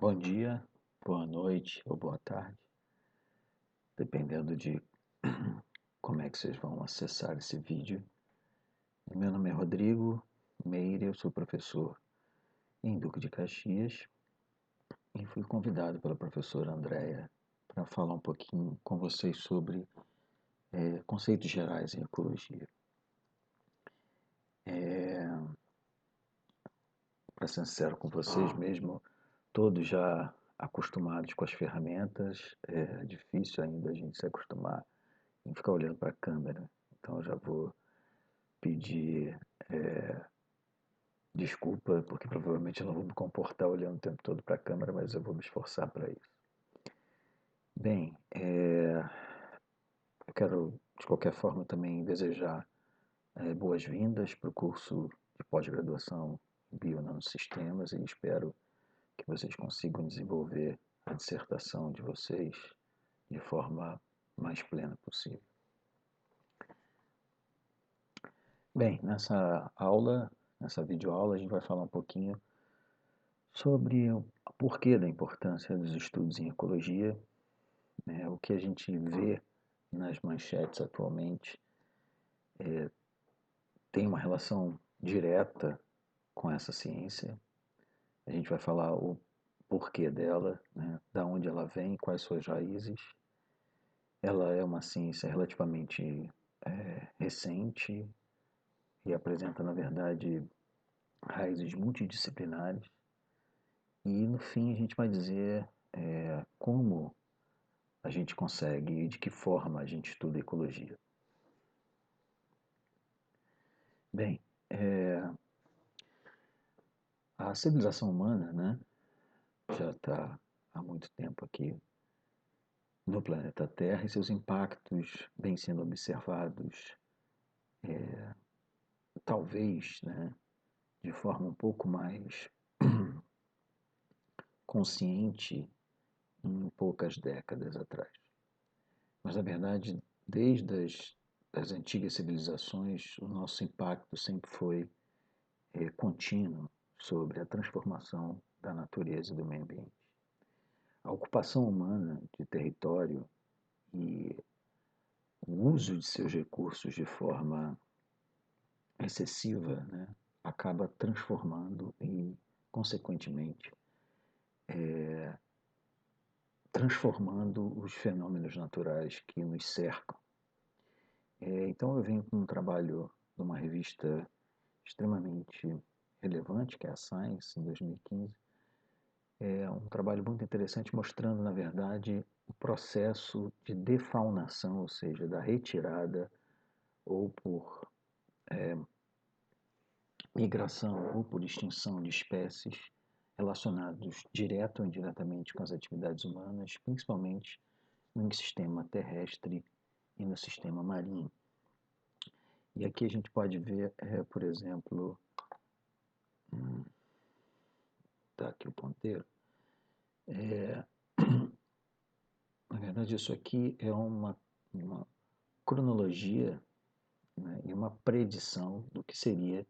Bom dia, boa noite ou boa tarde, dependendo de como é que vocês vão acessar esse vídeo. Meu nome é Rodrigo Meire, eu sou professor em Duque de Caxias e fui convidado pela professora Andréia para falar um pouquinho com vocês sobre conceitos gerais em ecologia. Para ser sincero com vocês mesmo, todos já acostumados com as ferramentas, é difícil ainda a gente se acostumar em ficar olhando para a câmera. Então eu já vou pedir desculpa, porque provavelmente eu não vou me comportar olhando o tempo todo para a câmera, mas eu vou me esforçar para isso. Bem, eu quero de qualquer forma também desejar boas-vindas para o curso de pós-graduação em Bionanosistemas e espero que vocês consigam desenvolver a dissertação de vocês de forma mais plena possível. Bem, nessa videoaula, a gente vai falar um pouquinho sobre o porquê da importância dos estudos em ecologia, né? O que a gente vê nas manchetes atualmente tem uma relação direta com essa ciência. A gente vai falar o porquê dela, né? Da onde ela vem, quais suas raízes. Ela é uma ciência relativamente recente e apresenta, na verdade, raízes multidisciplinares. E no fim a gente vai dizer como a gente consegue e de que forma a gente estuda ecologia. Bem, a civilização humana, né, já está há muito tempo aqui no planeta Terra e seus impactos vêm sendo observados, talvez, né, de forma um pouco mais consciente em poucas décadas atrás. Mas, na verdade, desde as antigas civilizações, o nosso impacto sempre foi contínuo sobre a transformação da natureza e do meio ambiente. A ocupação humana de território e o uso de seus recursos de forma excessiva, né, acaba transformando e, consequentemente, transformando os fenômenos naturais que nos cercam. Então eu venho com um trabalho de uma revista extremamente relevante, que é a Science, em 2015. É um trabalho muito interessante mostrando, na verdade, o processo de defaunação, ou seja, da retirada ou por migração ou por extinção de espécies relacionados direto ou indiretamente com as atividades humanas, principalmente no sistema terrestre e no sistema marinho. E aqui a gente pode ver, por exemplo, tá aqui o ponteiro, na verdade isso aqui é uma cronologia, né, e uma predição do que seria,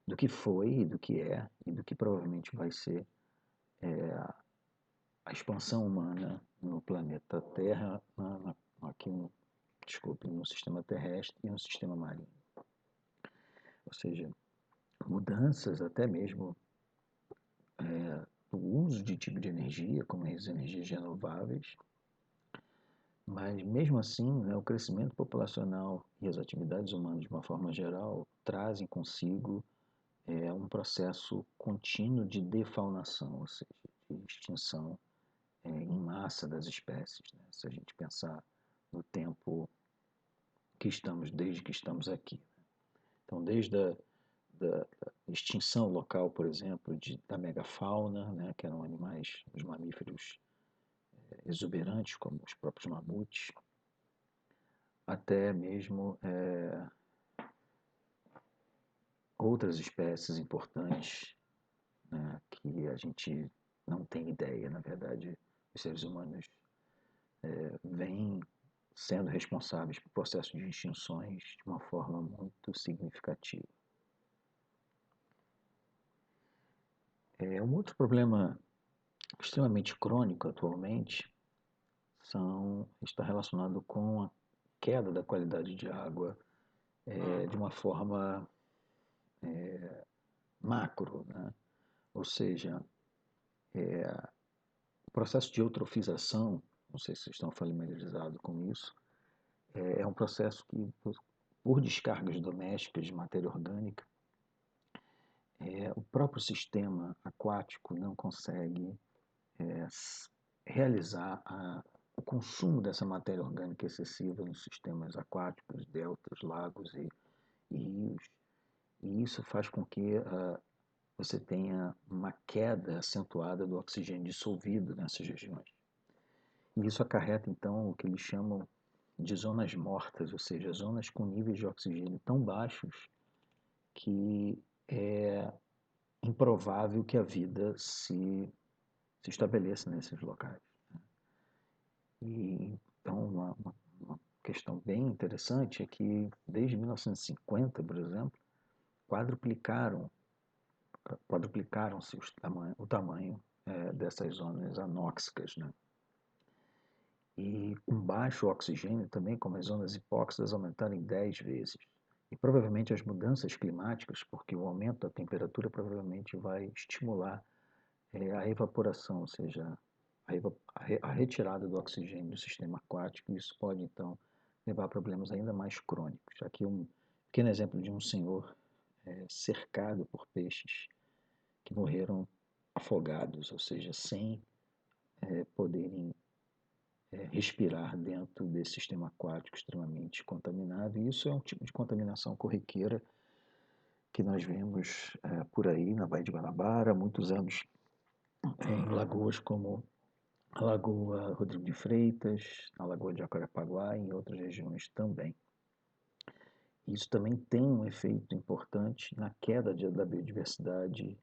do que foi, do que é e do que provavelmente vai ser a expansão humana no planeta Terra, aqui desculpe, no sistema terrestre e no sistema marinho. Ou seja, mudanças até mesmo no uso de tipo de energia, como as energias renováveis, mas mesmo assim, né, o crescimento populacional e as atividades humanas de uma forma geral trazem consigo um processo contínuo de defaunação, ou seja, de extinção em massa das espécies, né? Se a gente pensar no tempo que estamos, desde que estamos aqui. Então, desde da extinção local, por exemplo, da megafauna, né, que eram animais, os mamíferos exuberantes, como os próprios mamutes, até mesmo outras espécies importantes, né, que a gente não tem ideia, na verdade, os seres humanos vêm sendo responsáveis por processos de extinções de uma forma muito significativa. Um outro problema extremamente crônico atualmente está relacionado com a queda da qualidade de água de uma forma macro, né? Ou seja, o processo de eutrofização, não sei se vocês estão familiarizados com isso, é um processo que, por descargas domésticas de matéria orgânica, o próprio sistema aquático não consegue realizar o consumo dessa matéria orgânica excessiva nos sistemas aquáticos, deltas, lagos e rios. E isso faz com que você tenha uma queda acentuada do oxigênio dissolvido nessas regiões. E isso acarreta, então, o que eles chamam de zonas mortas, ou seja, zonas com níveis de oxigênio tão baixos que é improvável que a vida se estabeleça nesses locais. E, então, uma questão bem interessante é que, desde 1950, por exemplo, quadruplicaram, quadruplicaram-se o tamanho dessas zonas anóxicas, né? E com baixo oxigênio também, como as zonas hipóxidas aumentaram em 10 vezes. E provavelmente as mudanças climáticas, porque o aumento da temperatura provavelmente vai estimular a evaporação, ou seja, a retirada do oxigênio do sistema aquático, e isso pode então levar a problemas ainda mais crônicos. Aqui um pequeno exemplo de um senhor cercado por peixes que morreram afogados, ou seja, sem poderem respirar dentro desse sistema aquático extremamente contaminado. E isso é um tipo de contaminação corriqueira que nós vemos por aí na Baía de Guanabara há muitos anos, em lagoas como a Lagoa Rodrigo de Freitas, a Lagoa de Jacarepaguá e em outras regiões também. Isso também tem um efeito importante na queda da biodiversidade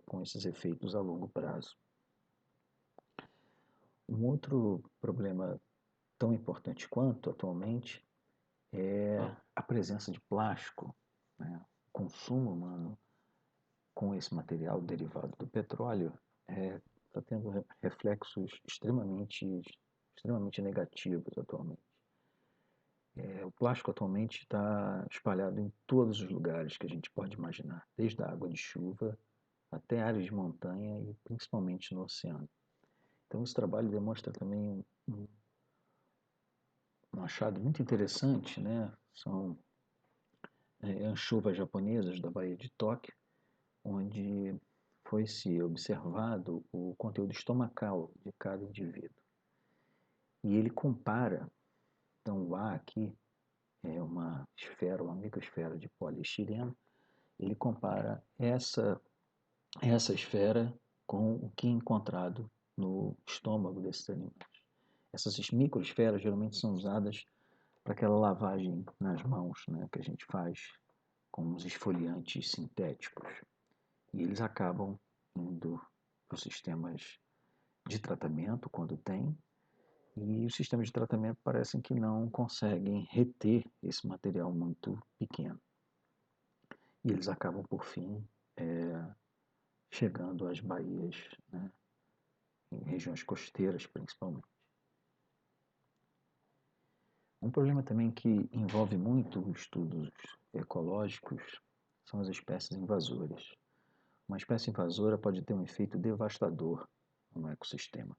com esses efeitos a longo prazo. Um outro problema tão importante quanto atualmente é a presença de plástico, né? O consumo humano com esse material derivado do petróleo está tendo reflexos extremamente negativos atualmente. O plástico atualmente está espalhado em todos os lugares que a gente pode imaginar, desde a água de chuva até áreas de montanha e principalmente no oceano. Então esse trabalho demonstra também um achado muito interessante, né? São anchovas japonesas da Baía de Tóquio, onde foi-se observado o conteúdo estomacal de cada indivíduo. E ele compara, então o A aqui é uma esfera, uma microesfera de poliestireno, ele compara essa esfera com o que é encontrado no estômago desses animais. Essas microesferas geralmente são usadas para aquela lavagem nas mãos, né, que a gente faz com os esfoliantes sintéticos. E eles acabam indo para os sistemas de tratamento, quando tem, e os sistemas de tratamento parecem que não conseguem reter esse material muito pequeno. E eles acabam, por fim, chegando às baías, né, em regiões costeiras principalmente. Um problema também que envolve muito estudos ecológicos são as espécies invasoras. Uma espécie invasora pode ter um efeito devastador no ecossistema.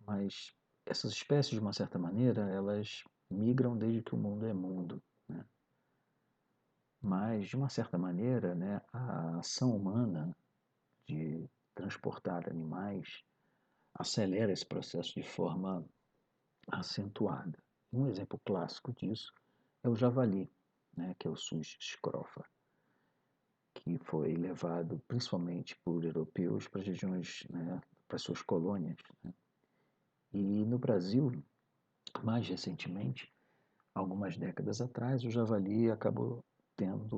Mas essas espécies, de uma certa maneira, elas migram desde que o mundo é mundo, né? Mas, de uma certa maneira, né, a ação humana de transportar animais acelera esse processo de forma acentuada. Um exemplo clássico disso é o javali, né, que é o Sus scrofa, que foi levado principalmente por europeus para as regiões, né, para suas colônias, né? E no Brasil, mais recentemente, algumas décadas atrás, o javali acabou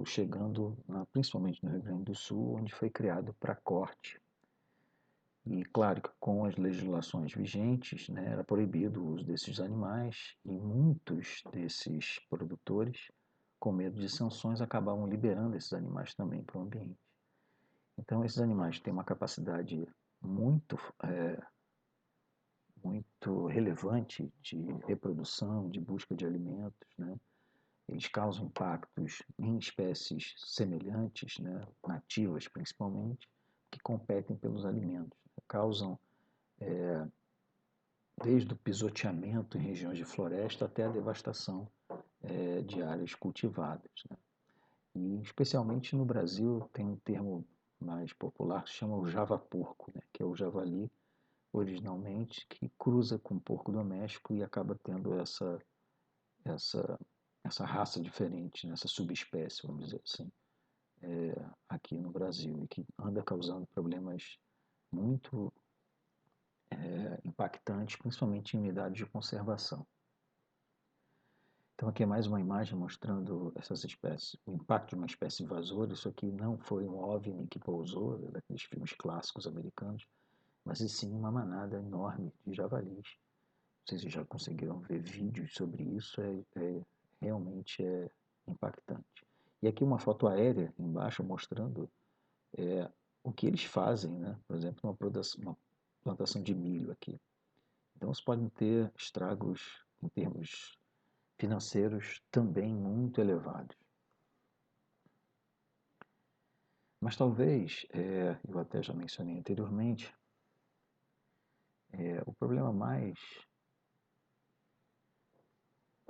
chegando principalmente no Rio Grande do Sul, onde foi criado para corte. E claro que com as legislações vigentes, né, era proibido o uso desses animais e muitos desses produtores, com medo de sanções, acabavam liberando esses animais também para o ambiente. Então esses animais têm uma capacidade muito, muito relevante de reprodução, de busca de alimentos, né? Eles causam impactos em espécies semelhantes, né, nativas principalmente, que competem pelos alimentos. Causam desde o pisoteamento em regiões de floresta até a devastação de áreas cultivadas, né? E especialmente no Brasil tem um termo mais popular que se chama o javaporco, né, que é o javali originalmente que cruza com o porco doméstico e acaba tendo essa, essa raça diferente, né, essa subespécie, vamos dizer assim, aqui no Brasil, e que anda causando problemas muito impactantes, principalmente em unidades de conservação. Então aqui é mais uma imagem mostrando essas espécies, o impacto de uma espécie invasora. Isso aqui não foi um OVNI que pousou, daqueles filmes clássicos americanos, mas e sim uma manada enorme de javalis. Vocês já conseguiram ver vídeos sobre isso, realmente é impactante. E aqui uma foto aérea embaixo mostrando o que eles fazem, né? Por exemplo, uma plantação de milho aqui. Então, você pode ter estragos em termos financeiros também muito elevados. Mas talvez, eu até já mencionei anteriormente, o problema mais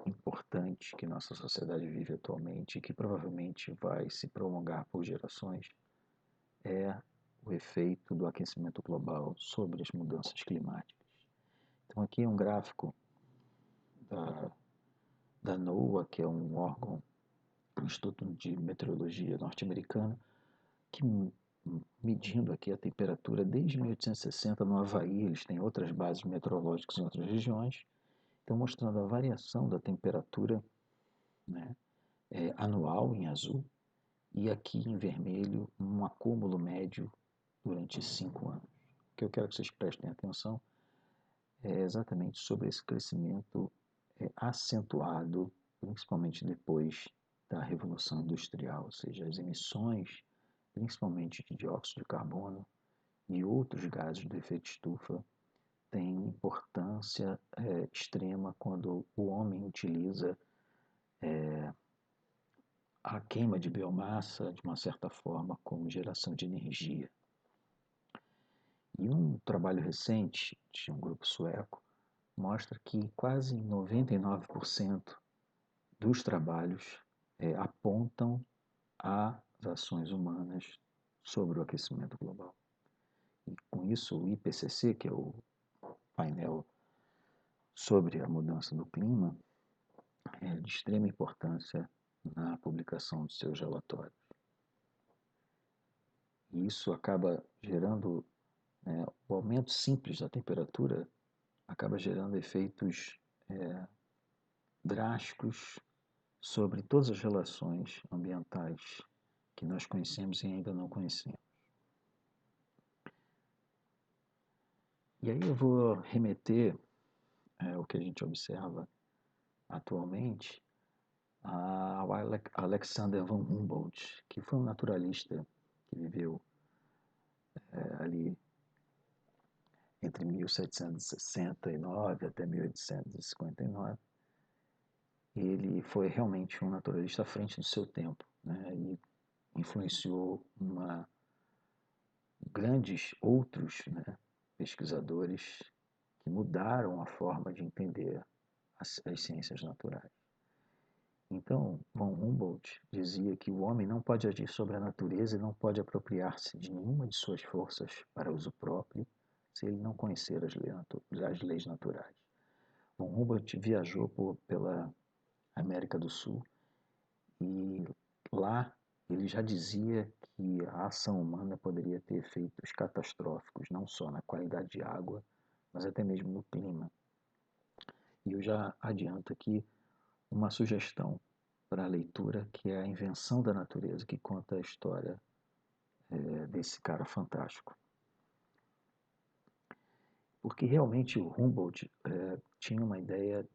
importante que nossa sociedade vive atualmente e que provavelmente vai se prolongar por gerações é o efeito do aquecimento global sobre as mudanças climáticas. Então aqui é um gráfico da, da NOAA, que é um órgão, um Instituto de Meteorologia norte-americano, que medindo aqui a temperatura desde 1860 no Havaí. Eles têm outras bases meteorológicas em outras regiões, estão mostrando a variação da temperatura, né, anual em azul, e aqui em vermelho um acúmulo médio durante 5 anos. O que eu quero que vocês prestem atenção é exatamente sobre esse crescimento acentuado, principalmente depois da Revolução Industrial, ou seja, as emissões, principalmente de dióxido de carbono e outros gases do efeito estufa, têm importância extrema quando o homem utiliza a queima de biomassa, de uma certa forma, como geração de energia. E um trabalho recente de um grupo sueco mostra que quase 99% dos trabalhos apontam às ações humanas sobre o aquecimento global. E com isso, o IPCC, que é o painel sobre a mudança do clima, é de extrema importância na publicação de seus relatórios. E isso acaba gerando, o aumento simples da temperatura acaba gerando efeitos drásticos sobre todas as relações ambientais que nós conhecemos e ainda não conhecemos. E aí eu vou remeter o que a gente observa atualmente ao Alexander von Humboldt, que foi um naturalista que viveu ali entre 1769 até 1859. Ele foi realmente um naturalista à frente do seu tempo, né? E influenciou grandes outros, né, pesquisadores que mudaram a forma de entender as ciências naturais. Então, von Humboldt dizia que o homem não pode agir sobre a natureza e não pode apropriar-se de nenhuma de suas forças para uso próprio se ele não conhecer as leis naturais. Von Humboldt viajou pela América do Sul e lá ele já dizia que a ação humana poderia ter efeitos catastróficos, não só na qualidade de água, mas até mesmo no clima. E eu já adianto aqui uma sugestão para a leitura, que é A Invenção da Natureza, que conta a história desse cara fantástico. Porque realmente o Humboldt tinha uma ideia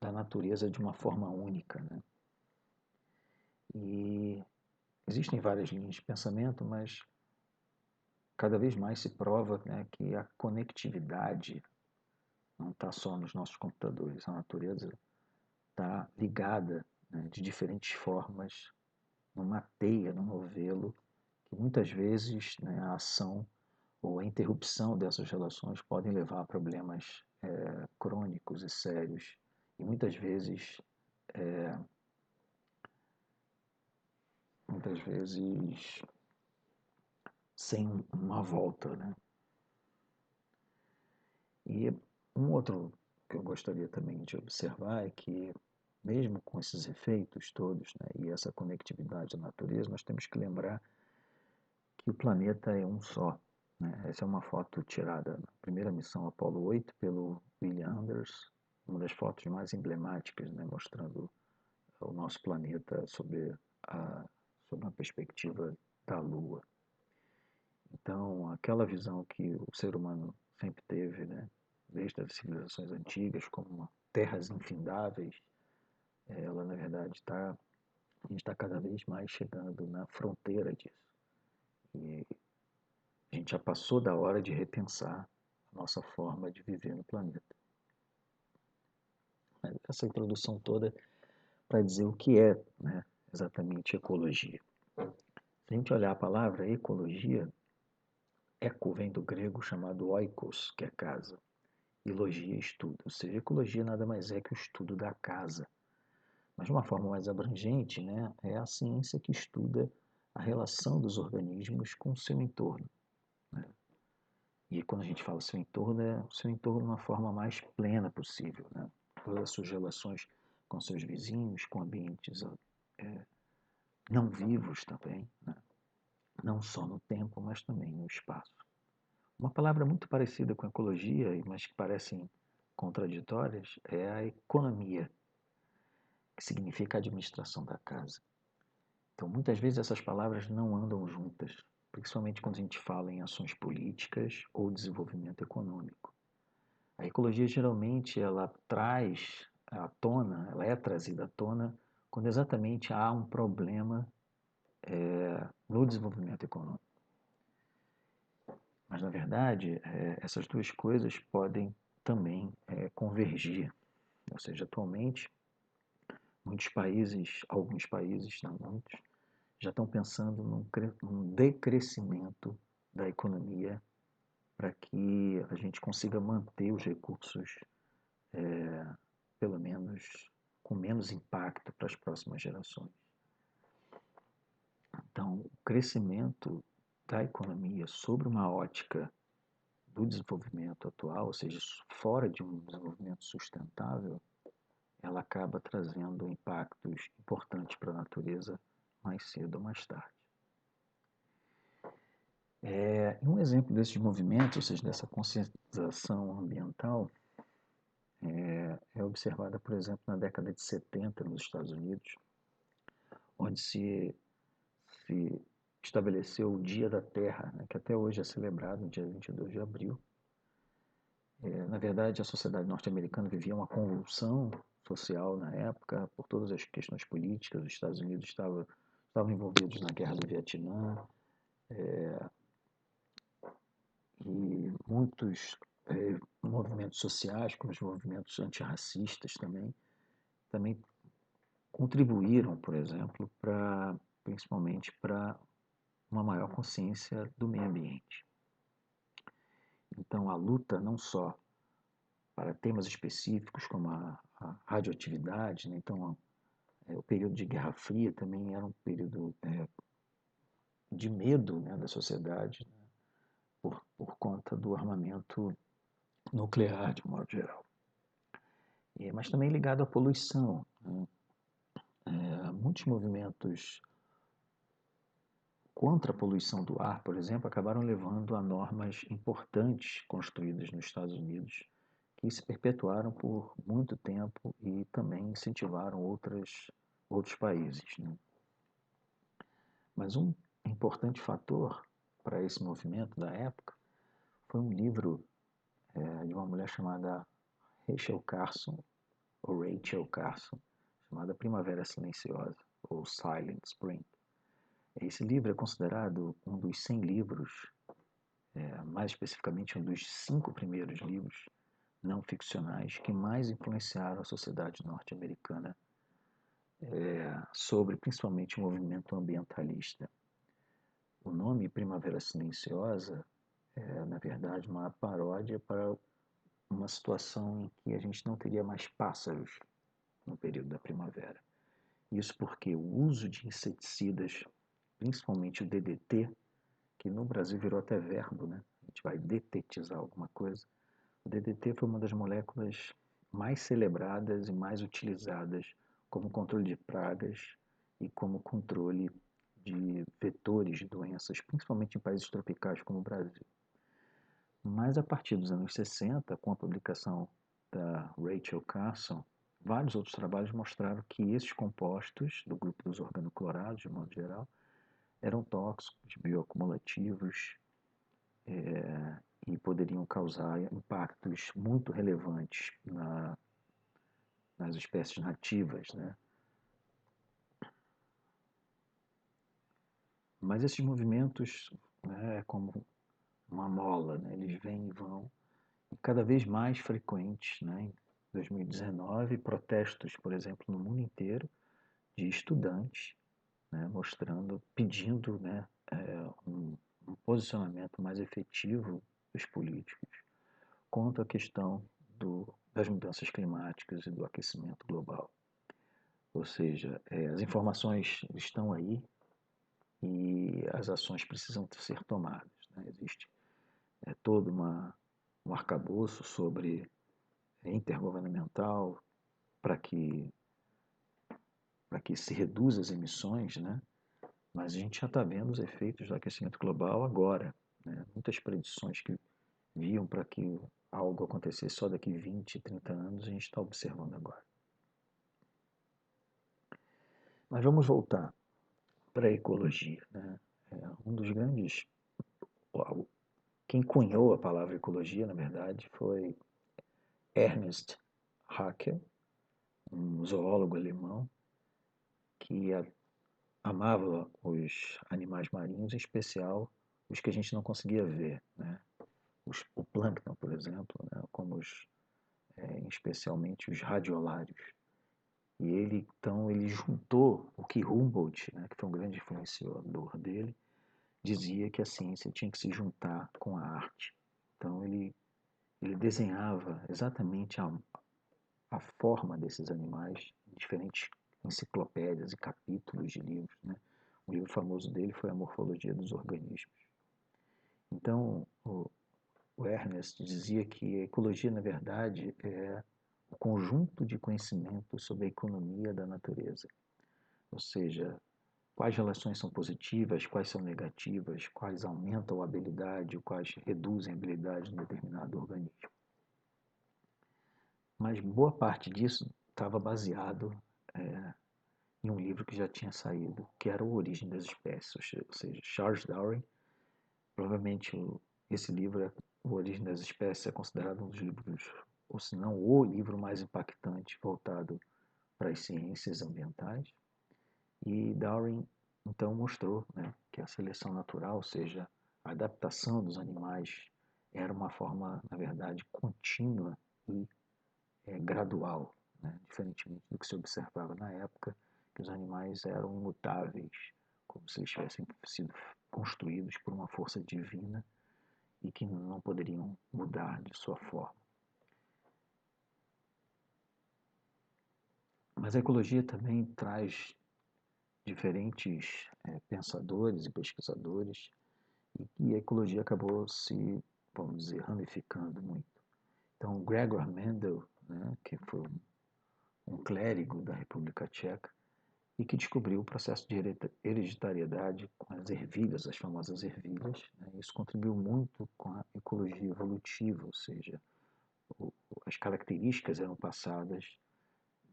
da natureza de uma forma única, né? E existem várias linhas de pensamento, mas cada vez mais se prova, né, que a conectividade não está só nos nossos computadores, a natureza está ligada, né, de diferentes formas numa teia, num novelo, que muitas vezes, né, a ação ou a interrupção dessas relações podem levar a problemas crônicos e sérios e muitas vezes sem uma volta, né? E um outro que eu gostaria também de observar é que, mesmo com esses efeitos todos, né, e essa conectividade à natureza, nós temos que lembrar que o planeta é um só, né? Essa é uma foto tirada na primeira missão Apollo 8 pelo William Anders, uma das fotos mais emblemáticas, né, mostrando o nosso planeta a, sob uma perspectiva da Lua. Então, aquela visão que o ser humano sempre teve, né, desde as civilizações antigas, como terras infindáveis, ela na verdade a gente está cada vez mais chegando na fronteira disso. E a gente já passou da hora de repensar a nossa forma de viver no planeta. Essa introdução toda para dizer o que é, né, exatamente ecologia. Se a gente olhar a palavra ecologia, eco vem do grego chamado oikos, que é casa, e logia é estudo. Ou seja, ecologia nada mais é que o estudo da casa. Mas de uma forma mais abrangente, né, é a ciência que estuda a relação dos organismos com o seu entorno. Né? E quando a gente fala seu entorno, é o seu entorno de uma forma mais plena possível. Né? Todas as suas relações com seus vizinhos, com ambientes não vivos também, né? Não só no tempo, mas também no espaço. Uma palavra muito parecida com ecologia, mas que parecem contraditórias, é a economia, que significa administração da casa. Então, muitas vezes essas palavras não andam juntas, principalmente quando a gente fala em ações políticas ou desenvolvimento econômico. A ecologia geralmente ela traz à tona, ela é trazida à tona quando exatamente há um problema no desenvolvimento econômico. Mas, na verdade, essas duas coisas podem também convergir. Ou seja, atualmente, muitos países, alguns países, não muitos, já estão pensando num decrescimento da economia para que a gente consiga manter os recursos, pelo menos, com menos impacto para as próximas gerações. Então, o crescimento da economia sobre uma ótica do desenvolvimento atual, ou seja, fora de um desenvolvimento sustentável, ela acaba trazendo impactos importantes para a natureza mais cedo ou mais tarde. Um exemplo desses movimentos, ou seja, dessa conscientização ambiental, é observada, por exemplo, na década de 70 nos Estados Unidos, onde se estabeleceu o Dia da Terra, né, que até hoje é celebrado no dia 22 de abril. Na verdade, a sociedade norte-americana vivia uma convulsão social na época, por todas as questões políticas. Os Estados Unidos estavam envolvidos na Guerra do Vietnã, e muitos movimentos sociais, como os movimentos antirracistas também contribuíram, por exemplo, principalmente para uma maior consciência do meio ambiente. Então, a luta não só para temas específicos como a radioatividade, né? Então, o período de Guerra Fria também era um período de medo, né, da sociedade, né, por conta do armamento nuclear, de um modo geral. Mas também ligado à poluição. Né? Muitos movimentos contra a poluição do ar, por exemplo, acabaram levando a normas importantes construídas nos Estados Unidos que se perpetuaram por muito tempo e também incentivaram outros países. Né? Mas um importante fator para esse movimento da época foi um livro de uma mulher chamada Rachel Carson, chamada Primavera Silenciosa, ou Silent Spring. Esse livro é considerado um dos 100 livros mais especificamente um dos 5 primeiros livros não ficcionais que mais influenciaram a sociedade norte-americana sobre principalmente o movimento ambientalista. O nome Primavera Silenciosa é, na verdade, uma paródia para uma situação em que a gente não teria mais pássaros no período da primavera. Isso porque o uso de inseticidas, principalmente o DDT, que no Brasil virou até verbo, né? A gente vai detetizar alguma coisa. O DDT foi uma das moléculas mais celebradas e mais utilizadas como controle de pragas e como controle de vetores de doenças, principalmente em países tropicais como o Brasil. Mas a partir dos anos 60, com a publicação da Rachel Carson, vários outros trabalhos mostraram que esses compostos, do grupo dos organoclorados, de modo geral, eram tóxicos, bioacumulativos e poderiam causar impactos muito relevantes nas espécies nativas, né? Mas esses movimentos, né, é como uma mola, né? Eles vêm e vão, e cada vez mais frequentes, né? Em 2019, protestos, por exemplo, no mundo inteiro, de estudantes, né, mostrando, pedindo, né, um posicionamento mais efetivo dos políticos quanto à questão das mudanças climáticas e do aquecimento global. Ou seja, as informações estão aí e as ações precisam ser tomadas. Né? Existe todo um arcabouço sobre intergovernamental para que se reduza as emissões, né? Mas a gente já está vendo os efeitos do aquecimento global agora. Né? Muitas predições que viam para que algo acontecesse só daqui 20, 30 anos, a gente está observando agora. Mas vamos voltar para a ecologia. Né? Um dos grandes. Quem cunhou a palavra ecologia, na verdade, foi Ernst Haeckel, um zoólogo alemão que amava os animais marinhos, em especial os que a gente não conseguia ver. Né? O plâncton, por exemplo, né? Como especialmente os radiolários. E ele, então, ele juntou o que Humboldt, né, que foi um grande influenciador dele, dizia que a ciência tinha que se juntar com a arte. Então, ele desenhava exatamente a forma desses animais em diferentes enciclopédias e capítulos de livros. Né? Um livro famoso dele foi A Morfologia dos Organismos. Então, o Ernest dizia que a ecologia, na verdade, é o conjunto de conhecimento sobre a economia da natureza. Ou seja, quais relações são positivas, quais são negativas, quais aumentam a habilidade, quais reduzem a habilidade de um determinado organismo. Mas boa parte disso estava baseado em um livro que já tinha saído, que era O Origem das Espécies, ou seja, Charles Darwin. Provavelmente esse livro, O Origem das Espécies, é considerado um dos livros, ou se não o livro mais impactante voltado para as ciências ambientais. E Darwin então mostrou, né, que a seleção natural, ou seja, a adaptação dos animais, era uma forma, na verdade, contínua e gradual, né, diferentemente do que se observava na época, que os animais eram imutáveis, como se eles tivessem sido construídos por uma força divina e que não poderiam mudar de sua forma. Mas a ecologia também traz diferentes pensadores e pesquisadores e a ecologia acabou se, vamos dizer, ramificando muito. Então, Gregor Mendel, né, que foi um clérigo da República Tcheca e que descobriu o processo de hereditariedade com as ervilhas, as famosas ervilhas. Né, isso contribuiu muito com a ecologia evolutiva, ou seja, as características eram passadas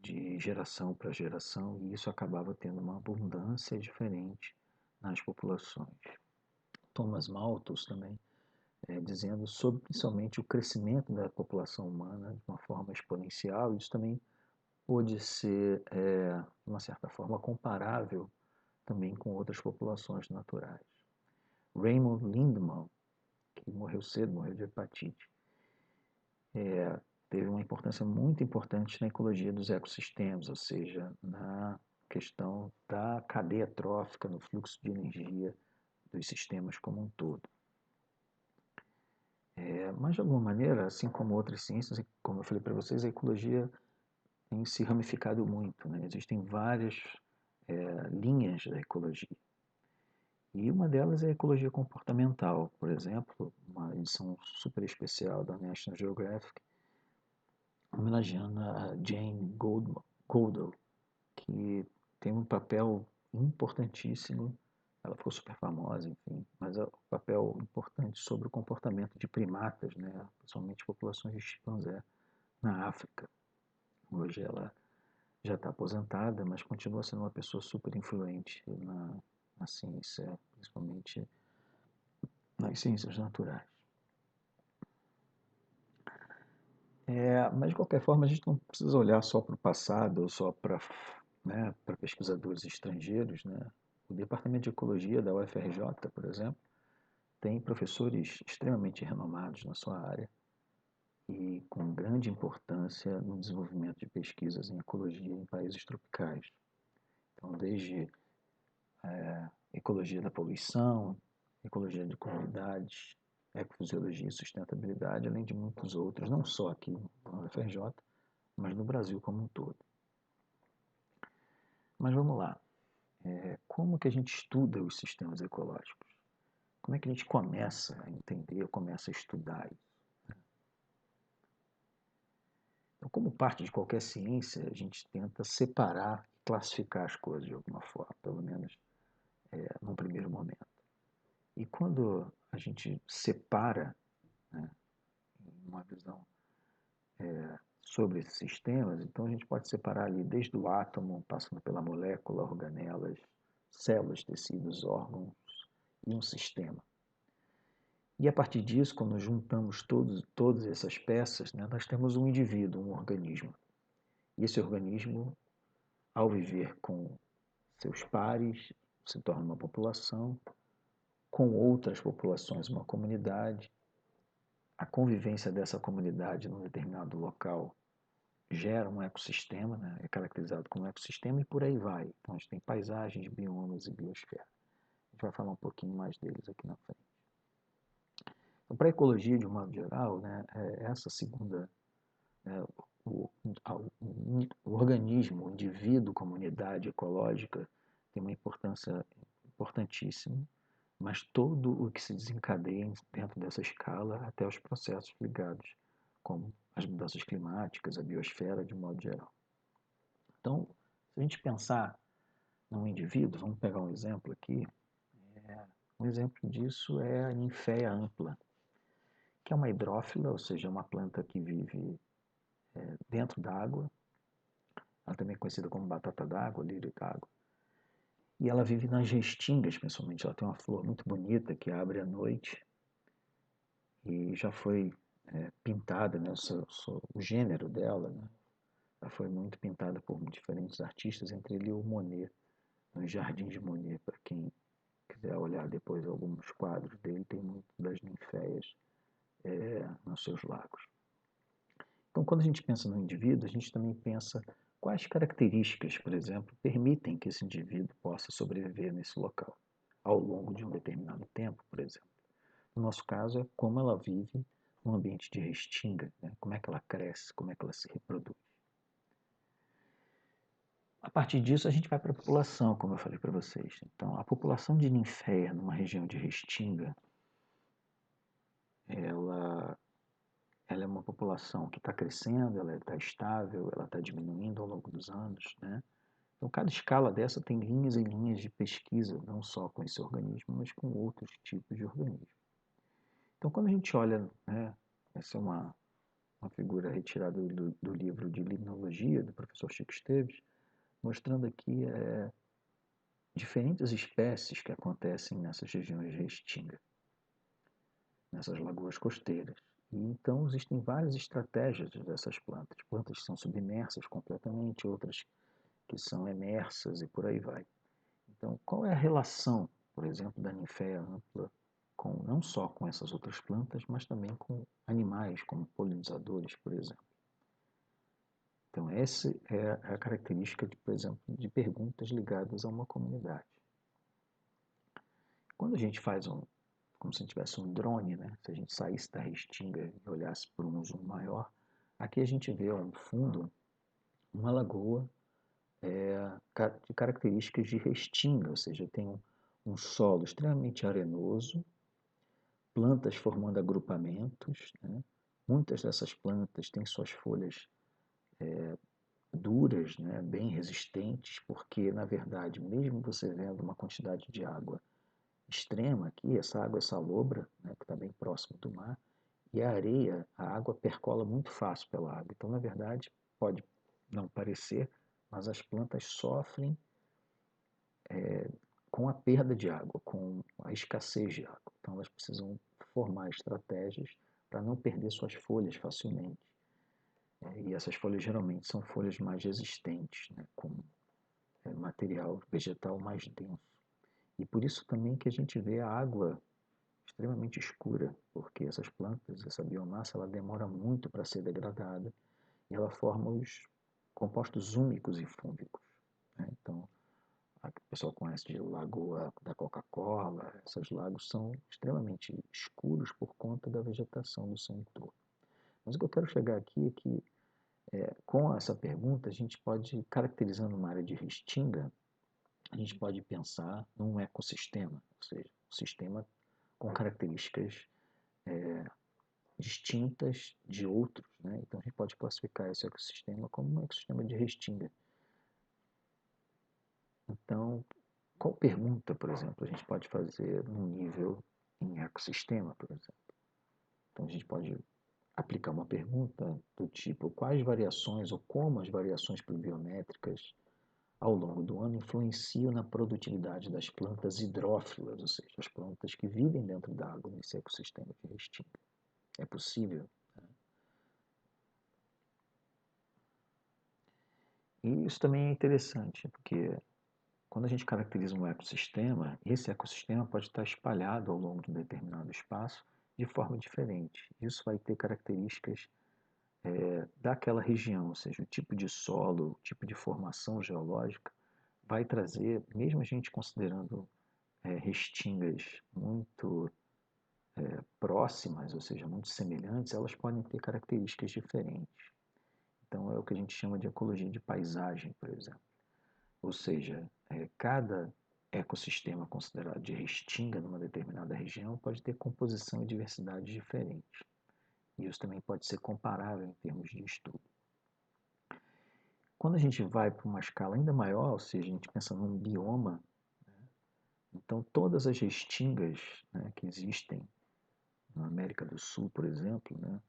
de geração para geração e isso acabava tendo uma abundância diferente nas populações. Thomas Malthus também dizendo sobre principalmente o crescimento da população humana de uma forma exponencial. Isso também pôde ser, de uma certa forma, comparável também com outras populações naturais. Raymond Lindemann, que morreu cedo, morreu de hepatite. Teve uma importância muito importante na ecologia dos ecossistemas, ou seja, na questão da cadeia trófica, no fluxo de energia dos sistemas como um todo. Mas, de alguma maneira, assim como outras ciências, como eu falei para vocês, a ecologia tem se ramificado muito, né? Existem várias linhas da ecologia. E uma delas é a ecologia comportamental, por exemplo, uma edição super especial da National Geographic, homenageando a Jane Goodall, que tem um papel importantíssimo. Ela ficou super famosa, enfim, mas é um papel importante sobre o comportamento de primatas, né, principalmente populações de chimpanzé na África. Hoje ela já está aposentada, mas continua sendo uma pessoa super influente na ciência, principalmente nas ciências naturais. Mas, de qualquer forma, a gente não precisa olhar só para o passado ou só para, né, para pesquisadores estrangeiros, né? O Departamento de Ecologia da UFRJ, por exemplo, tem professores extremamente renomados na sua área e com grande importância no desenvolvimento de pesquisas em ecologia em países tropicais. Então, desde ecologia da poluição, ecologia de comunidades, ecofisiologia e sustentabilidade, além de muitos outros, não só aqui na UFRJ, mas no Brasil como um todo. Mas vamos lá. Como que a gente estuda os sistemas ecológicos? Como é que a gente começa a entender, começa a estudar isso? Então, como parte de qualquer ciência, a gente tenta separar, classificar as coisas de alguma forma, pelo menos num primeiro momento. E quando a gente separa, né, uma visão sobre esses sistemas, então a gente pode separar ali desde o átomo, passando pela molécula, organelas, células, tecidos, órgãos e um sistema. E a partir disso, quando juntamos todas essas peças, né, nós temos um indivíduo, um organismo. E esse organismo, ao viver com seus pares, se torna uma população, com outras populações, uma comunidade. A convivência dessa comunidade num determinado local gera um ecossistema, né? É caracterizado como um ecossistema e por aí vai. Então a gente tem paisagens, biomas e biosfera. A gente vai falar um pouquinho mais deles aqui na frente. Então, para a ecologia, de um modo geral, né, essa segunda, né, o, o organismo, o indivíduo, comunidade ecológica, tem uma importância importantíssima, mas todo o que se desencadeia dentro dessa escala, até os processos ligados, como as mudanças climáticas, a biosfera, de um modo geral. Então, se a gente pensar num indivíduo, vamos pegar um exemplo aqui, um exemplo disso é a ninféia ampla, que é uma hidrófila, ou seja, uma planta que vive dentro d'água, ela também é conhecida como batata d'água, lírio d'água, e ela vive nas restingas, principalmente. Ela tem uma flor muito bonita que abre à noite e já foi pintada, né, o gênero dela, né, ela foi muito pintada por diferentes artistas, entre eles o Monet, nos Jardins de Monet, para quem quiser olhar depois alguns quadros dele, tem muito das ninféias nos seus lagos. Então, quando a gente pensa no indivíduo, a gente também pensa quais características, por exemplo, permitem que esse indivíduo possa sobreviver nesse local ao longo de um determinado tempo, por exemplo. No nosso caso, é como ela vive num ambiente de restinga, né? Como é que ela cresce, como é que ela se reproduz. A partir disso, a gente vai para a população, como eu falei para vocês. Então, a população de ninféia numa região de restinga, ela é uma população que está crescendo, ela está estável, ela está diminuindo ao longo dos anos, né? Então, cada escala dessa tem linhas e linhas de pesquisa, não só com esse organismo, mas com outros tipos de organismo. Então, quando a gente olha, né, essa é uma figura retirada do livro de limnologia do professor Chico Esteves, mostrando aqui diferentes espécies que acontecem nessas regiões de restinga, nessas lagoas costeiras. E então existem várias estratégias dessas plantas. Plantas que são submersas completamente, outras que são emersas e por aí vai. Então, qual é a relação, por exemplo, da ninféia ampla não só com essas outras plantas, mas também com animais, como polinizadores, por exemplo. Então, essa é a característica, por exemplo, de perguntas ligadas a uma comunidade. Quando a gente faz como se tivesse um drone, né? Se a gente saísse da restinga e olhasse por um zoom maior, aqui a gente vê ao fundo uma lagoa de características de restinga, ou seja, tem um solo extremamente arenoso, plantas formando agrupamentos, né? Muitas dessas plantas têm suas folhas duras, né? Bem resistentes, porque, na verdade, mesmo você vendo uma quantidade de água extrema aqui, essa água é salobra, né? Que está bem próximo do mar, e a areia, a água percola muito fácil pela água. Então, na verdade, pode não parecer, mas as plantas sofrem com a perda de água, com a escassez de água. Então, elas precisam formar estratégias para não perder suas folhas facilmente. E essas folhas geralmente são folhas mais resistentes, né, com material vegetal mais denso. E por isso também que a gente vê a água extremamente escura, porque essas plantas, essa biomassa, ela demora muito para ser degradada e ela forma os compostos úmicos e fúngicos, né? Então, o pessoal conhece de Lagoa da Coca-Cola, esses lagos são extremamente escuros por conta da vegetação no seu entorno. Mas o que eu quero chegar aqui é que, com essa pergunta, a gente pode, caracterizando uma área de restinga, a gente pode pensar num ecossistema, ou seja, um sistema com características distintas de outros, né? Então a gente pode classificar esse ecossistema como um ecossistema de restinga. Então, qual pergunta, por exemplo, a gente pode fazer num nível em ecossistema, por exemplo? Então a gente pode aplicar uma pergunta do tipo: quais variações ou como as variações pluviométricas ao longo do ano influenciam na produtividade das plantas hidrófilas, ou seja, as plantas que vivem dentro da água nesse ecossistema de restinga? É possível? E isso também é interessante, porque quando a gente caracteriza um ecossistema, esse ecossistema pode estar espalhado ao longo de um determinado espaço de forma diferente. Isso vai ter características daquela região, ou seja, o tipo de solo, o tipo de formação geológica, vai trazer, mesmo a gente considerando restingas muito próximas, ou seja, muito semelhantes, elas podem ter características diferentes. Então é o que a gente chama de ecologia de paisagem, por exemplo. Ou seja, cada ecossistema considerado de restinga numa determinada região pode ter composição e diversidade diferentes. E isso também pode ser comparável em termos de estudo. Quando a gente vai para uma escala ainda maior, ou seja, a gente pensa num bioma, então todas as restingas, né, que existem na América do Sul, por exemplo, né,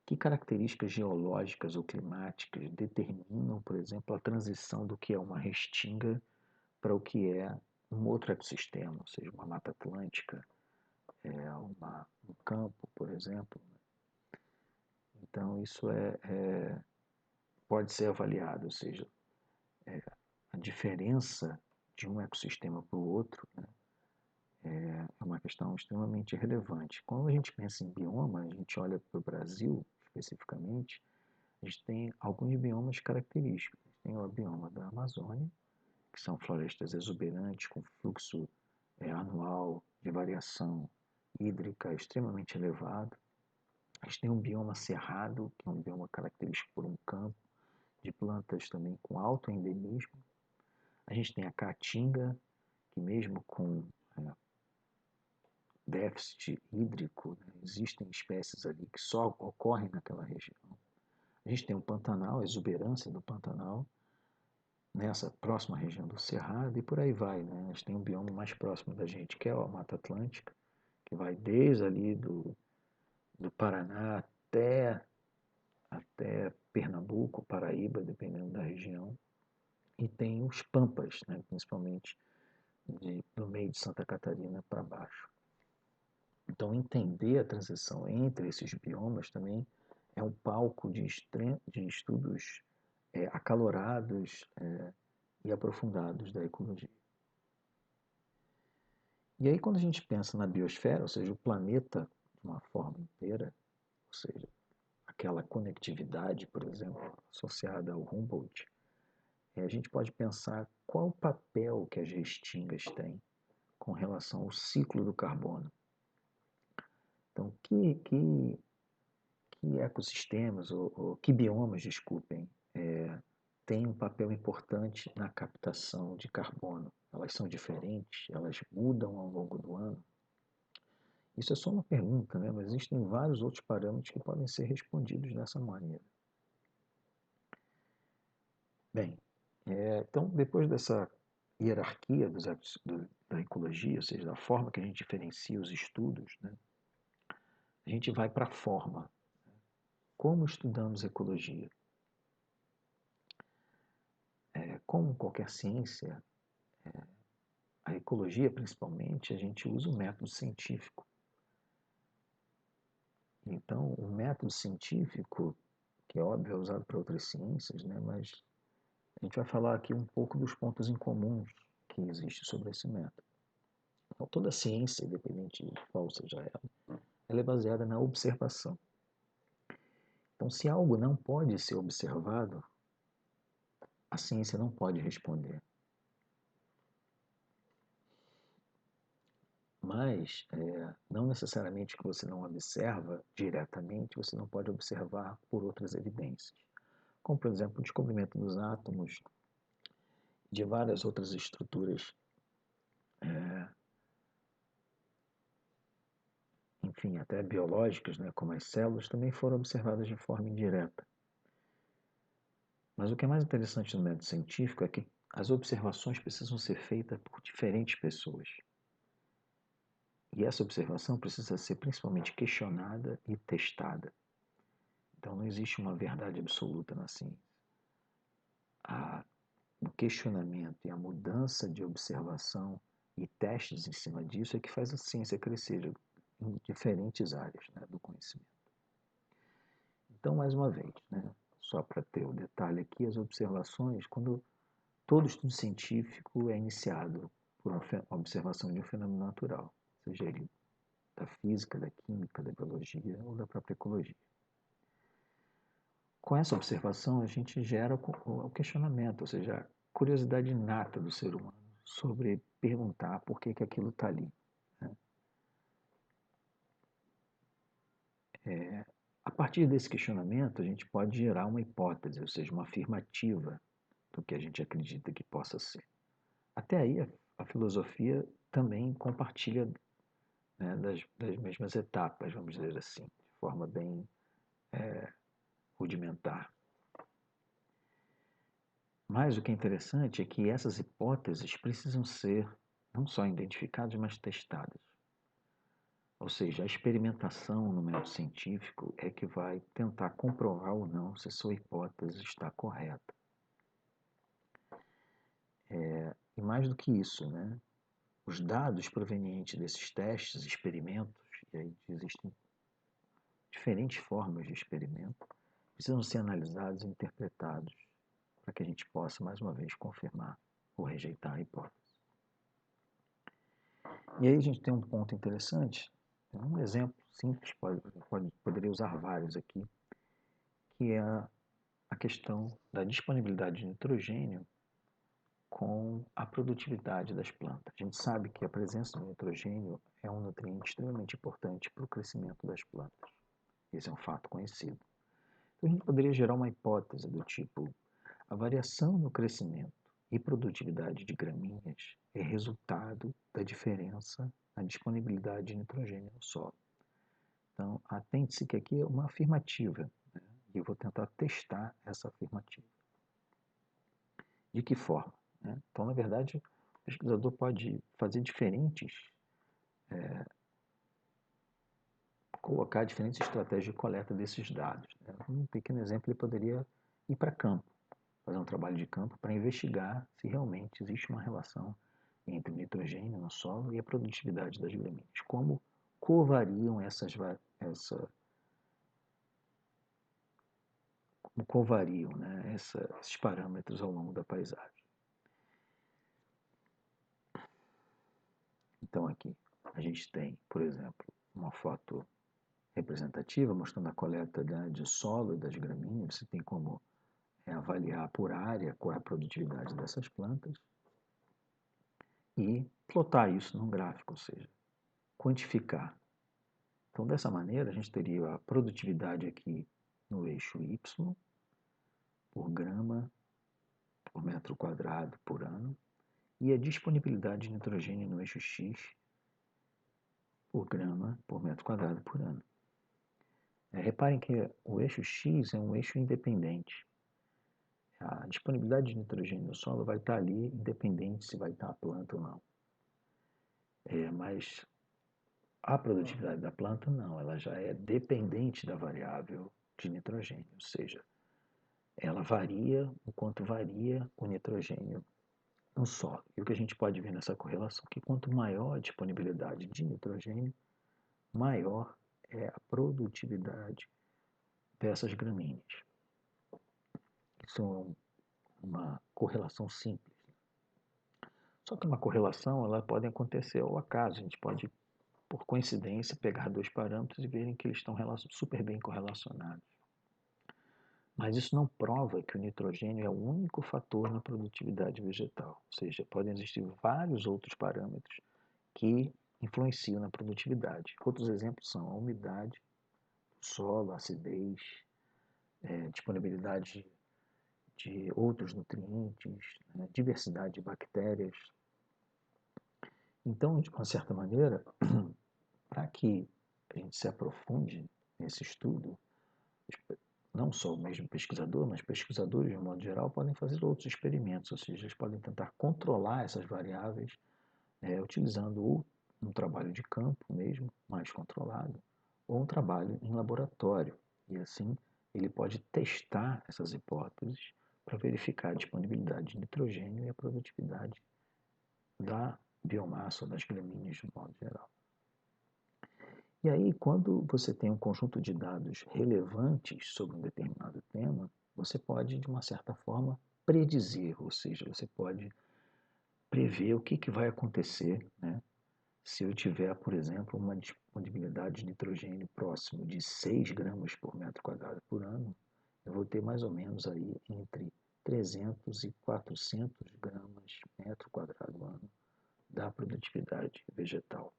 que características geológicas ou climáticas determinam, por exemplo, a transição do que é uma restinga para o que é um outro ecossistema, ou seja, uma mata atlântica, um campo, por exemplo. Então, isso pode ser avaliado, ou seja, a diferença de um ecossistema para o outro, né, é uma questão extremamente relevante. Quando a gente pensa em bioma, a gente olha para o Brasil, especificamente, a gente tem alguns biomas característicos. Tem o bioma da Amazônia, que são florestas exuberantes, com fluxo anual de variação hídrica extremamente elevado. A gente tem um bioma cerrado, que é um bioma característico por um campo de plantas também com alto endemismo. A gente tem a caatinga, que mesmo com déficit hídrico, né, existem espécies ali que só ocorrem naquela região. A gente tem o Pantanal, a exuberância do Pantanal, nessa próxima região do Cerrado, e por aí vai, né? A gente tem um bioma mais próximo da gente, que é a Mata Atlântica, que vai desde ali do Paraná até Pernambuco, Paraíba, dependendo da região. E tem os Pampas, né? Principalmente do meio de Santa Catarina para baixo. Então, entender a transição entre esses biomas também é um palco de estudos acalorados e aprofundados da ecologia. E aí, quando a gente pensa na biosfera, ou seja, o planeta de uma forma inteira, ou seja, aquela conectividade, por exemplo, associada ao Humboldt, a gente pode pensar qual o papel que as restingas têm com relação ao ciclo do carbono. Então, que ecossistemas, ou que biomas, desculpem, têm um papel importante na captação de carbono? Elas são diferentes? Elas mudam ao longo do ano? Isso é só uma pergunta, né? Mas existem vários outros parâmetros que podem ser respondidos dessa maneira. Bem, então, depois dessa hierarquia da ecologia, ou seja, da forma que a gente diferencia os estudos, né, a gente vai para a forma. Como estudamos ecologia? Como qualquer ciência, a ecologia principalmente, a gente usa o método científico. Então, o método científico, que é óbvio, é usado para outras ciências, né, mas a gente vai falar aqui um pouco dos pontos em comuns que existem sobre esse método. Então, toda ciência, independente de qual seja ela é baseada na observação. Então, se algo não pode ser observado, a ciência não pode responder. Mas, não necessariamente que você não observa diretamente, você não pode observar por outras evidências. Como, por exemplo, o descobrimento dos átomos, de várias outras estruturas, enfim, até biológicas, né, como as células, também foram observadas de forma indireta. Mas o que é mais interessante no método científico é que as observações precisam ser feitas por diferentes pessoas. E essa observação precisa ser principalmente questionada e testada. Então não existe uma verdade absoluta na ciência. O questionamento e a mudança de observação e testes em cima disso é que faz a ciência crescer em diferentes áreas, né, do conhecimento. Então, mais uma vez, né, só para ter o detalhe aqui, as observações, quando todo estudo científico é iniciado por uma observação de um fenômeno natural, seja ele da física, da química, da biologia ou da própria ecologia. Com essa observação, a gente gera o questionamento, ou seja, a curiosidade inata do ser humano sobre perguntar por que aquilo está ali. Né? A partir desse questionamento, a gente pode gerar uma hipótese, ou seja, uma afirmativa do que a gente acredita que possa ser. Até aí, a filosofia também compartilha, né, das mesmas etapas, vamos dizer assim, de forma bem rudimentar. Mas o que é interessante é que essas hipóteses precisam ser não só identificadas, mas testadas. Ou seja, a experimentação no método científico é que vai tentar comprovar ou não se sua hipótese está correta. E mais do que isso, né? Os dados provenientes desses testes, experimentos, e aí existem diferentes formas de experimento, precisam ser analisados e interpretados para que a gente possa, mais uma vez, confirmar ou rejeitar a hipótese. E aí a gente tem um ponto interessante, um exemplo simples, poderia usar vários aqui, que é a questão da disponibilidade de nitrogênio com a produtividade das plantas. A gente sabe que a presença do nitrogênio é um nutriente extremamente importante para o crescimento das plantas. Esse é um fato conhecido. Então a gente poderia gerar uma hipótese do tipo: a variação no crescimento e produtividade de gramíneas é resultado da diferença na disponibilidade de nitrogênio no solo. Então, atente-se que aqui é uma afirmativa, né? E eu vou tentar testar essa afirmativa. De que forma? Né? Então, na verdade, o pesquisador pode fazer colocar diferentes estratégias de coleta desses dados. Né? Um pequeno exemplo, ele poderia ir para campo, fazer um trabalho de campo para investigar se realmente existe uma relação entre o nitrogênio no solo e a produtividade das gramíneas. Como covariam né, esses parâmetros ao longo da paisagem. Então aqui a gente tem, por exemplo, uma foto representativa mostrando a coleta, né, de solo das gramíneas. Você tem como avaliar por área qual é a produtividade dessas plantas e plotar isso num gráfico, ou seja, quantificar. Então, dessa maneira, a gente teria a produtividade aqui no eixo Y por grama por metro quadrado por ano e a disponibilidade de nitrogênio no eixo X por grama por metro quadrado por ano. Reparem que o eixo X é um eixo independente. A disponibilidade de nitrogênio no solo vai estar ali, independente se vai estar a planta ou não. Mas a produtividade da planta não, ela já é dependente da variável de nitrogênio, ou seja, ela varia o quanto varia o nitrogênio no solo. E o que a gente pode ver nessa correlação é que quanto maior a disponibilidade de nitrogênio, maior é a produtividade dessas gramíneas. Isso é uma correlação simples. Só que uma correlação ela pode acontecer ao acaso. A gente pode, por coincidência, pegar dois parâmetros e verem que eles estão super bem correlacionados. Mas isso não prova que o nitrogênio é o único fator na produtividade vegetal. Ou seja, podem existir vários outros parâmetros que influenciam na produtividade. Outros exemplos são a umidade, o solo, a acidez, disponibilidade de outros nutrientes, né, diversidade de bactérias. Então, de uma certa maneira, para que a gente se aprofunde nesse estudo, não só o mesmo pesquisador, mas pesquisadores, de um modo geral, podem fazer outros experimentos, ou seja, eles podem tentar controlar essas variáveis utilizando ou um trabalho de campo mesmo, mais controlado, ou um trabalho em laboratório. E assim, ele pode testar essas hipóteses para verificar a disponibilidade de nitrogênio e a produtividade da biomassa ou das gramíneas, de um modo geral. E aí, quando você tem um conjunto de dados relevantes sobre um determinado tema, você pode, de uma certa forma, predizer, ou seja, você pode prever o que vai acontecer, né, se eu tiver, por exemplo, uma disponibilidade de nitrogênio próximo de 6 gramas por metro quadrado por ano, eu vou ter mais ou menos aí entre 300 e 400 gramas metro quadrado ano da produtividade vegetal.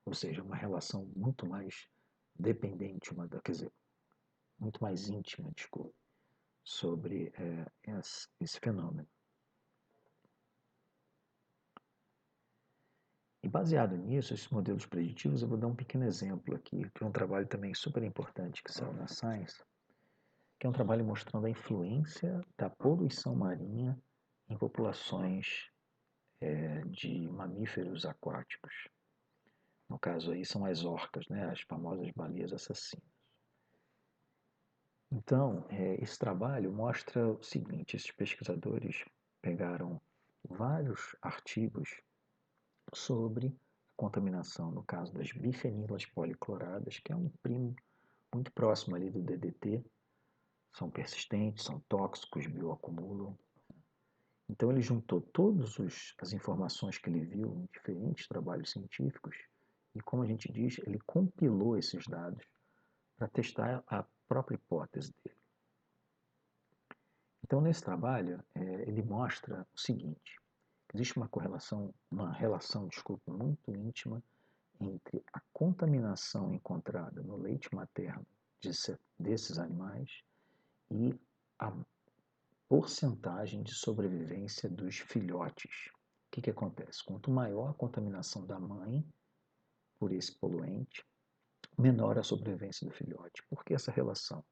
Ou seja, uma relação muito mais dependente, quer dizer, muito mais íntima, desculpe, sobre esse fenômeno. E baseado nisso, esses modelos preditivos, eu vou dar um pequeno exemplo aqui, que é um trabalho também super importante que saiu na Science, que é um trabalho mostrando a influência da poluição marinha em populações de mamíferos aquáticos. No caso aí são as orcas, né, as famosas baleias assassinas. Então, esse trabalho mostra o seguinte: esses pesquisadores pegaram vários artigos sobre a contaminação, no caso das bifenilas policloradas, que é um primo muito próximo ali do DDT, são persistentes, são tóxicos, bioacumulam. Então ele juntou todas as informações que ele viu em diferentes trabalhos científicos e, como a gente diz, ele compilou esses dados para testar a própria hipótese dele. Então, nesse trabalho, ele mostra o seguinte: existe uma relação, muito íntima entre a contaminação encontrada no leite materno desses animais e a porcentagem de sobrevivência dos filhotes. O que acontece? Quanto maior a contaminação da mãe por esse poluente, menor a sobrevivência do filhote. Por que essa relação?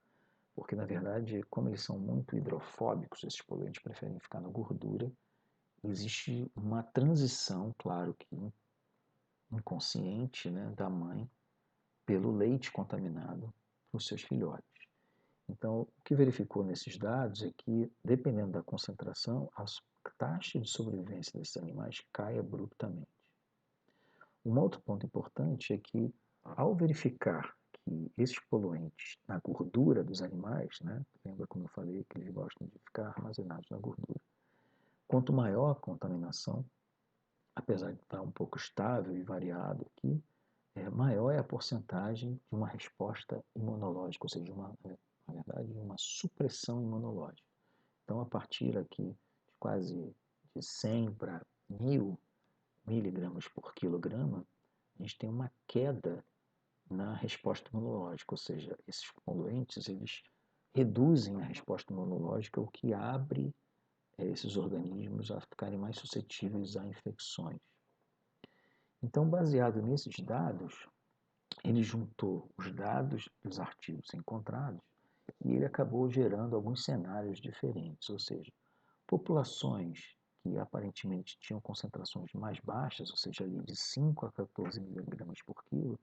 Porque, na verdade, como eles são muito hidrofóbicos, esses poluentes preferem ficar na gordura, existe uma transição, claro que inconsciente, né, da mãe pelo leite contaminado para os seus filhotes. Então, o que verificou nesses dados é que, dependendo da concentração, a taxa de sobrevivência desses animais cai abruptamente. Um outro ponto importante é que, ao verificar que esses poluentes na gordura dos animais, né, lembra como eu falei que eles gostam de ficar armazenados na gordura, quanto maior a contaminação, apesar de estar um pouco estável e variado aqui, maior é a porcentagem de uma resposta imunológica, ou seja, na verdade, uma supressão imunológica. Então, a partir aqui de quase de 100 para 1000 miligramas por quilograma, a gente tem uma queda na resposta imunológica, ou seja, esses poluentes eles reduzem a resposta imunológica, o que abre esses organismos a ficarem mais suscetíveis a infecções. Então, baseado nesses dados, ele juntou os dados dos artigos encontrados e ele acabou gerando alguns cenários diferentes, ou seja, populações que aparentemente tinham concentrações mais baixas, ou seja, ali de 5 a 14 miligramas por quilo,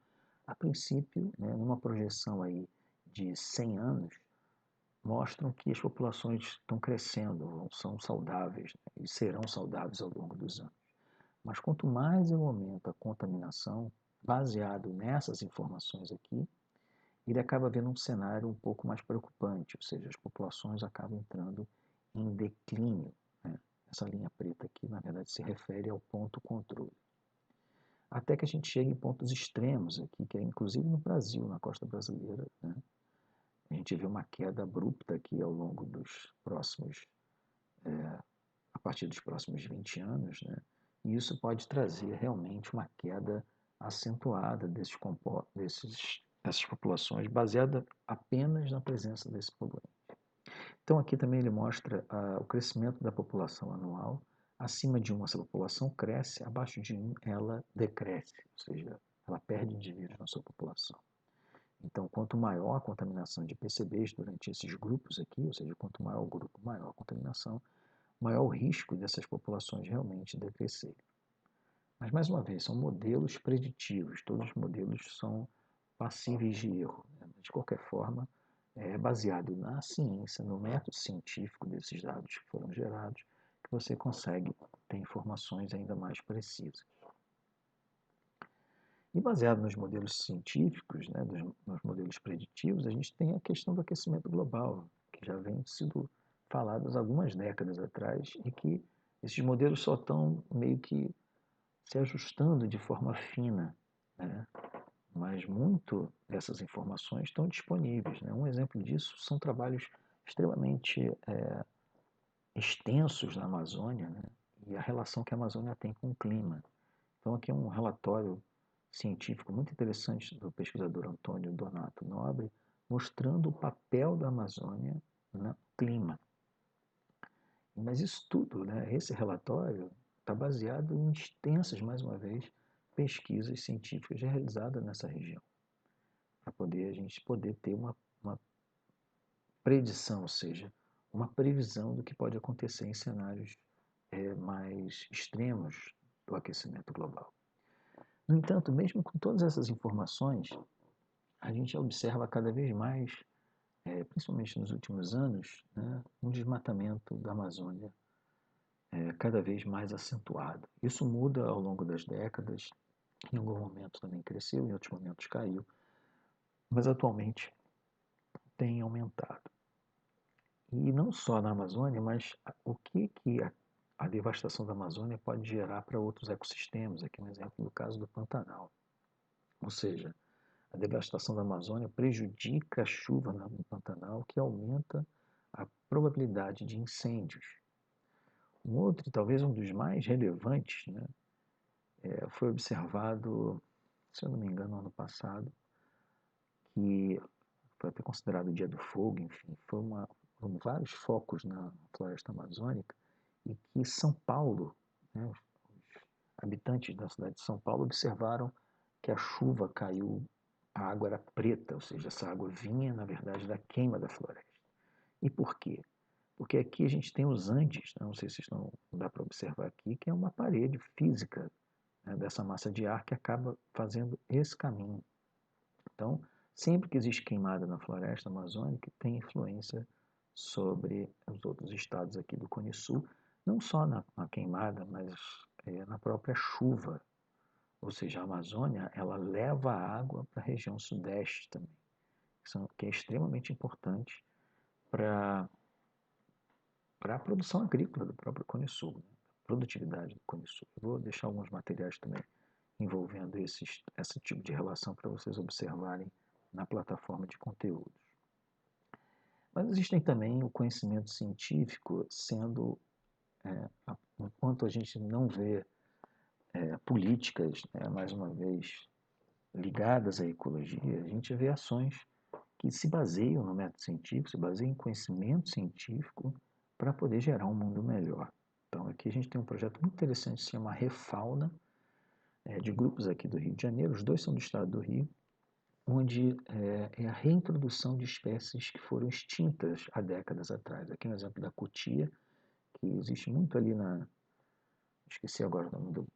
a princípio, né, numa projeção aí de 100 anos, mostram que as populações estão crescendo, são saudáveis, né, e serão saudáveis ao longo dos anos. Mas quanto mais eu aumento a contaminação, baseado nessas informações aqui, ele acaba vendo um cenário um pouco mais preocupante, ou seja, as populações acabam entrando em declínio. Né? Essa linha preta aqui, na verdade, se refere ao ponto controle. Até que a gente chegue em pontos extremos aqui, que é inclusive no Brasil, na costa brasileira, né? A gente vê uma queda abrupta aqui ao longo dos próximos, a partir dos próximos 20 anos, né? E isso pode trazer realmente uma queda acentuada dessas populações, baseada apenas na presença desse poluente. Então aqui também ele mostra o crescimento da população anual. Acima de 1, essa população cresce, abaixo de 1, ela decresce, ou seja, ela perde indivíduos na sua população. Então, quanto maior a contaminação de PCBs durante esses grupos aqui, ou seja, quanto maior o grupo, maior a contaminação, maior o risco dessas populações realmente decrescerem. Mas, mais uma vez, são modelos preditivos, todos os modelos são passíveis de erro. Né? De qualquer forma, é baseado na ciência, no método científico desses dados que foram gerados, que você consegue ter informações ainda mais precisas. E baseado nos modelos científicos, né, nos modelos preditivos, a gente tem a questão do aquecimento global, que já vem sido falado há algumas décadas atrás, e que esses modelos só estão meio que se ajustando de forma fina, né? Mas muito dessas informações estão disponíveis. Né? Um exemplo disso são trabalhos extremamente extensos na Amazônia, né? E a relação que a Amazônia tem com o clima. Então aqui é um relatório científico muito interessante do pesquisador Antônio Donato Nobre, mostrando o papel da Amazônia no clima. Mas isso tudo, né, esse relatório está baseado em extensas, mais uma vez, pesquisas científicas realizadas nessa região, para a gente poder ter uma predição, ou seja, uma previsão do que pode acontecer em cenários mais extremos do aquecimento global. No entanto, mesmo com todas essas informações, a gente observa cada vez mais, principalmente nos últimos anos, né, um desmatamento da Amazônia cada vez mais acentuado. Isso muda ao longo das décadas, em algum momento também cresceu, em outros momentos caiu, mas atualmente tem aumentado. E não só na Amazônia, mas o que a devastação da Amazônia pode gerar para outros ecossistemas. Aqui um exemplo do caso do Pantanal. Ou seja, a devastação da Amazônia prejudica a chuva no Pantanal, que aumenta a probabilidade de incêndios. Um outro, talvez um dos mais relevantes, né, foi observado, se eu não me engano, no ano passado, que foi até considerado o Dia do Fogo, enfim, foram vários focos na floresta amazônica, e que São Paulo, né, os habitantes da cidade de São Paulo observaram que a chuva caiu, a água era preta, ou seja, essa água vinha, na verdade, da queima da floresta. E por quê? Porque aqui a gente tem os Andes, não sei se não dá para observar aqui, que é uma parede física, né, dessa massa de ar que acaba fazendo esse caminho. Então, sempre que existe queimada na floresta amazônica, tem influência sobre os outros estados aqui do Cone Sul, não só na queimada, mas na própria chuva. Ou seja, a Amazônia ela leva a água para a região sudeste também, que é extremamente importante para a produção agrícola do próprio Cone Sul, né? produtividade do conhecedor. Eu vou deixar alguns materiais também envolvendo esse tipo de relação para vocês observarem na plataforma de conteúdos. Mas existem também o conhecimento científico sendo, enquanto a gente não vê políticas, mais uma vez, ligadas à ecologia, a gente vê ações que se baseiam no método científico, se baseiam em conhecimento científico para poder gerar um mundo melhor. Então, aqui a gente tem um projeto muito interessante que se chama Refauna, de grupos aqui do Rio de Janeiro, os dois são do estado do Rio, onde é a reintrodução de espécies que foram extintas há décadas atrás. Aqui um exemplo da cutia, que existe muito ali esqueci agora o nome do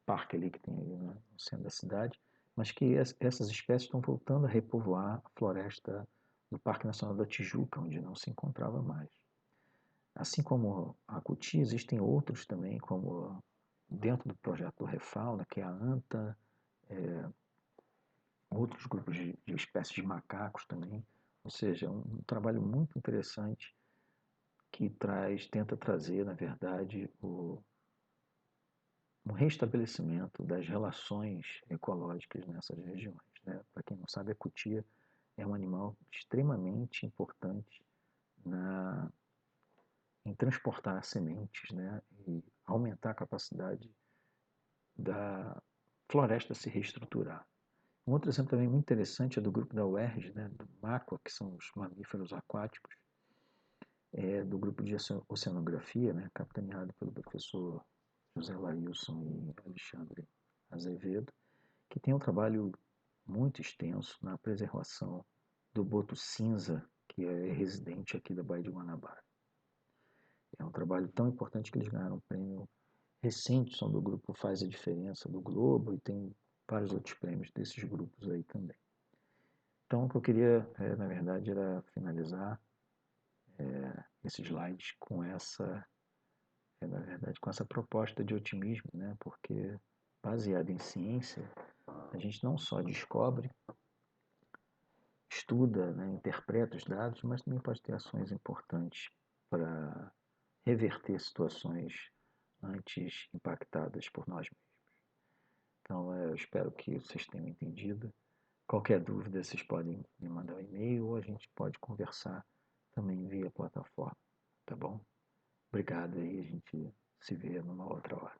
parque ali que tem ali no centro da cidade, mas que essas espécies estão voltando a repovoar a floresta do Parque Nacional da Tijuca, onde não se encontrava mais. Assim como a cutia, existem outros também, como dentro do projeto do Refauna, que é a anta, outros grupos de espécies de macacos também, ou seja, um trabalho muito interessante que tenta trazer, na verdade, um restabelecimento das relações ecológicas nessas regiões. Né? Para quem não sabe, a cutia é um animal extremamente importante em transportar sementes, né? E aumentar a capacidade da floresta se reestruturar. Um outro exemplo também muito interessante é do grupo da UERJ, né, do MAQUA, que são os mamíferos aquáticos, do grupo de oceanografia, né, capitaneado pelo professor José Lailson e Alexandre Azevedo, que tem um trabalho muito extenso na preservação do boto cinza, que é residente aqui da Baía de Guanabara. É um trabalho tão importante que eles ganharam um prêmio recente, são do grupo Faz a Diferença do Globo, e tem vários outros prêmios desses grupos aí também. Então, o que eu queria, na verdade, era finalizar esse slide com na verdade, com essa proposta de otimismo, né? Porque, baseado em ciência, a gente não só descobre, estuda, né, interpreta os dados, mas também pode ter ações importantes para reverter situações antes impactadas por nós mesmos. Então, eu espero que vocês tenham entendido. Qualquer dúvida, vocês podem me mandar um e-mail ou a gente pode conversar também via plataforma, tá bom? Obrigado aí, a gente se vê numa outra hora.